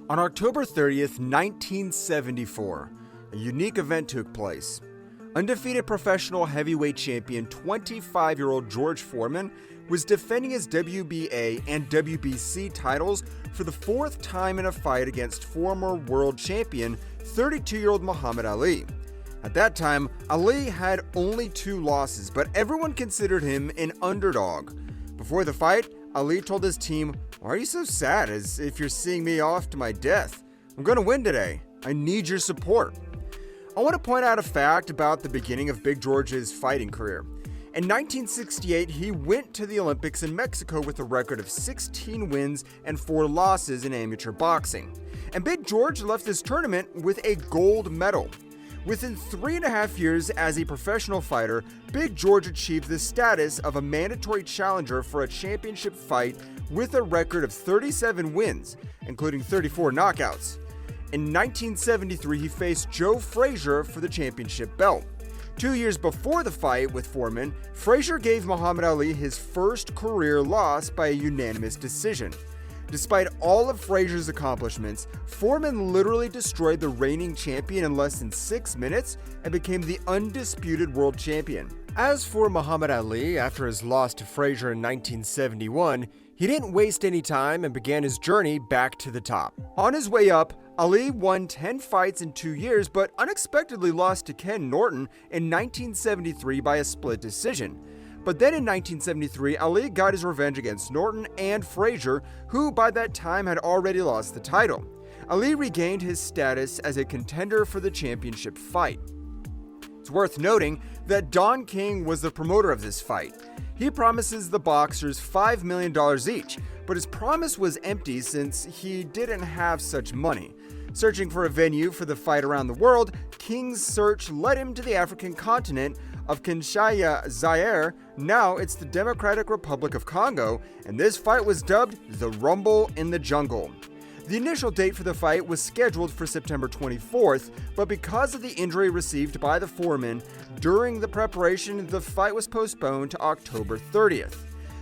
On October 30th, 1974, a unique event took place. Undefeated professional heavyweight champion 25-year-old George Foreman was defending his WBA and WBC titles for the fourth time in a fight against former world champion 32-year-old Muhammad Ali. At that time, Ali had only 2 losses, but everyone considered him an underdog. Before the fight, Ali told his team, "Why are you so sad, as if you're seeing me off to my death? I'm going to win today. I need your support." I want to point out a fact about the beginning of Big George's fighting career. In 1968, he went to the Olympics in Mexico with a record of 16 wins and 4 losses in amateur boxing. And Big George left this tournament with a gold medal. Within 3.5 years as a professional fighter, Big George achieved the status of a mandatory challenger for a championship fight with a record of 37 wins, including 34 knockouts. In 1973, he faced Joe Frazier for the championship belt. 2 years before the fight with Foreman, Frazier gave Muhammad Ali his first career loss by a unanimous decision. Despite all of Frazier's accomplishments, Foreman literally destroyed the reigning champion in less than 6 minutes and became the undisputed world champion. As for Muhammad Ali, after his loss to Frazier in 1971, he didn't waste any time and began his journey back to the top. On his way up, Ali won 10 fights in 2 years, but unexpectedly lost to Ken Norton in 1973 by a split decision. But then in 1973, Ali got his revenge against Norton and Frazier, who by that time had already lost the title. Ali regained his status as a contender for the championship fight. It's worth noting that Don King was the promoter of this fight. He promises the boxers $5 million each, but his promise was empty since he didn't have such money. Searching for a venue for the fight around the world, King's search led him to the African continent of Kinshasa, Zaire. Now it's the Democratic Republic of Congo, and this fight was dubbed the Rumble in the Jungle. The initial date for the fight was scheduled for September 24th, but because of the injury received by the Foreman during the preparation, the fight was postponed to October 30th.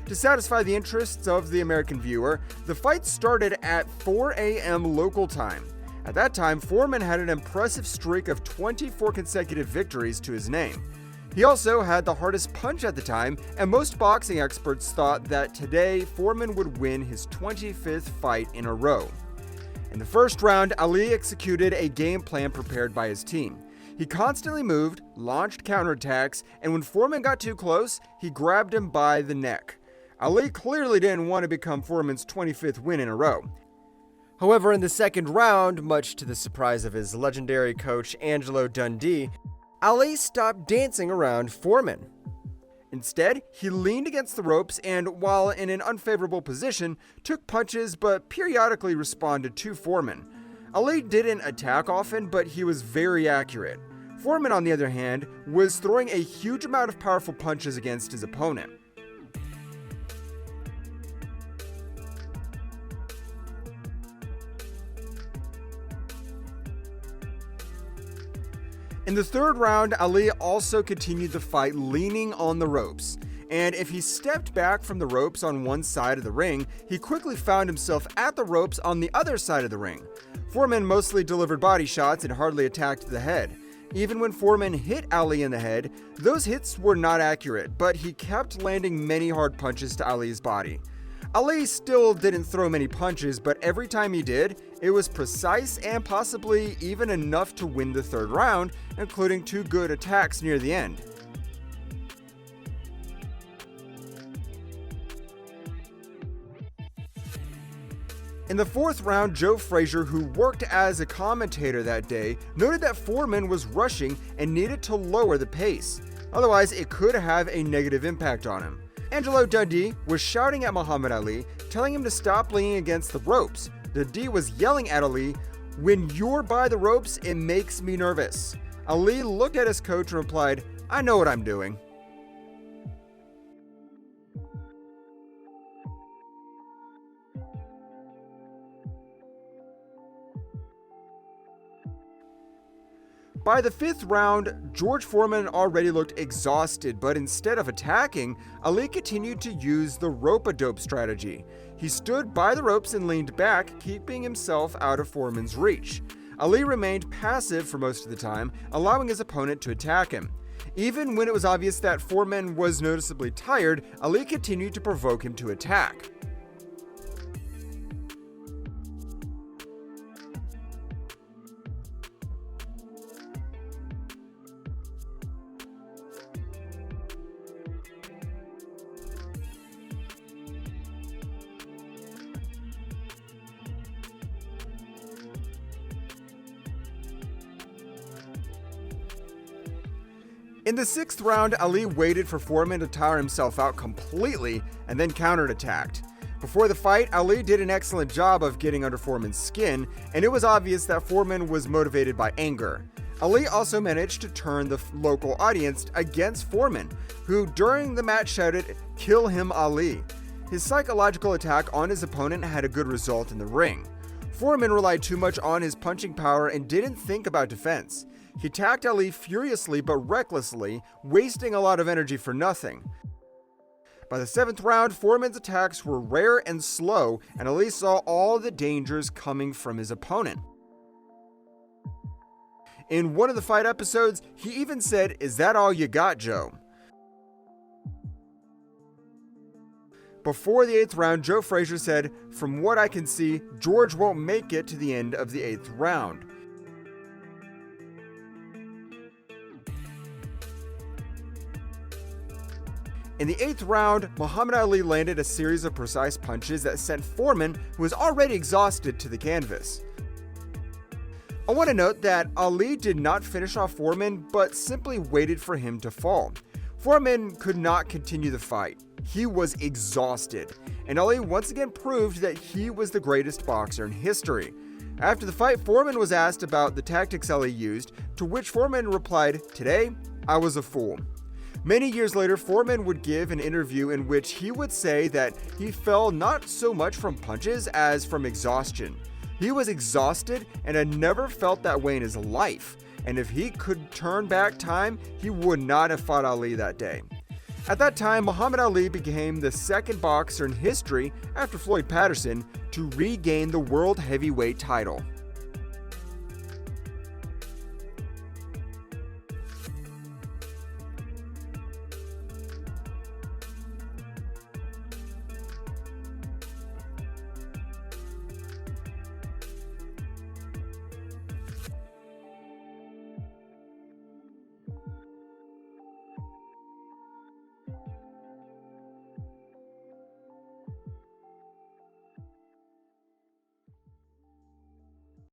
To satisfy the interests of the American viewer, the fight started at 4 a.m. local time. At that time, Foreman had an impressive streak of 24 consecutive victories to his name. He also had the hardest punch at the time, and most boxing experts thought that today Foreman would win his 25th fight in a row. In the first round, Ali executed a game plan prepared by his team. He constantly moved, launched counterattacks, and when Foreman got too close, he grabbed him by the neck. Ali clearly didn't want to become Foreman's 25th win in a row. However, in the second round, much to the surprise of his legendary coach Angelo Dundee, Ali stopped dancing around Foreman. Instead, he leaned against the ropes and, while in an unfavorable position, took punches but periodically responded to Foreman. Ali didn't attack often, but he was very accurate. Foreman, on the other hand, was throwing a huge amount of powerful punches against his opponent. In the third round, Ali also continued the fight leaning on the ropes, and if he stepped back from the ropes on one side of the ring, he quickly found himself at the ropes on the other side of the ring. Foreman mostly delivered body shots and hardly attacked the head. Even when Foreman hit Ali in the head, those hits were not accurate, but he kept landing many hard punches to Ali's body. Ali still didn't throw many punches, but every time he did, it was precise and possibly even enough to win the third round, including 2 good attacks near the end. In the fourth round, Joe Frazier, who worked as a commentator that day, noted that Foreman was rushing and needed to lower the pace. Otherwise, it could have a negative impact on him. Angelo Dundee was shouting at Muhammad Ali, telling him to stop leaning against the ropes. Dundee was yelling at Ali, "When you're by the ropes, it makes me nervous." Ali looked at his coach and replied, "I know what I'm doing." By the 5th round, George Foreman already looked exhausted, but instead of attacking, Ali continued to use the rope-a-dope strategy. He stood by the ropes and leaned back, keeping himself out of Foreman's reach. Ali remained passive for most of the time, allowing his opponent to attack him. Even when it was obvious that Foreman was noticeably tired, Ali continued to provoke him to attack. In the 6th round, Ali waited for Foreman to tire himself out completely and then counterattacked. Before the fight, Ali did an excellent job of getting under Foreman's skin, and it was obvious that Foreman was motivated by anger. Ali also managed to turn the local audience against Foreman, who during the match shouted, "Kill him, Ali." His psychological attack on his opponent had a good result in the ring. Foreman relied too much on his punching power and didn't think about defense. He attacked Ali furiously but recklessly, wasting a lot of energy for nothing. By the 7th round, Foreman's attacks were rare and slow, and Ali saw all the dangers coming from his opponent. In one of the fight episodes, he even said, "Is that all you got, Joe?" Before the 8th round, Joe Frazier said, "From what I can see, George won't make it to the end of the 8th round." In the 8th round, Muhammad Ali landed a series of precise punches that sent Foreman, who was already exhausted, to the canvas. I want to note that Ali did not finish off Foreman, but simply waited for him to fall. Foreman could not continue the fight. He was exhausted, and Ali once again proved that he was the greatest boxer in history. After the fight, Foreman was asked about the tactics Ali used, to which Foreman replied, "Today, I was a fool." Many years later, Foreman would give an interview in which he would say that he fell not so much from punches as from exhaustion. He was exhausted and had never felt that way in his life, and if he could turn back time, he would not have fought Ali that day. At that time, Muhammad Ali became the second boxer in history, after Floyd Patterson, to regain the world heavyweight title.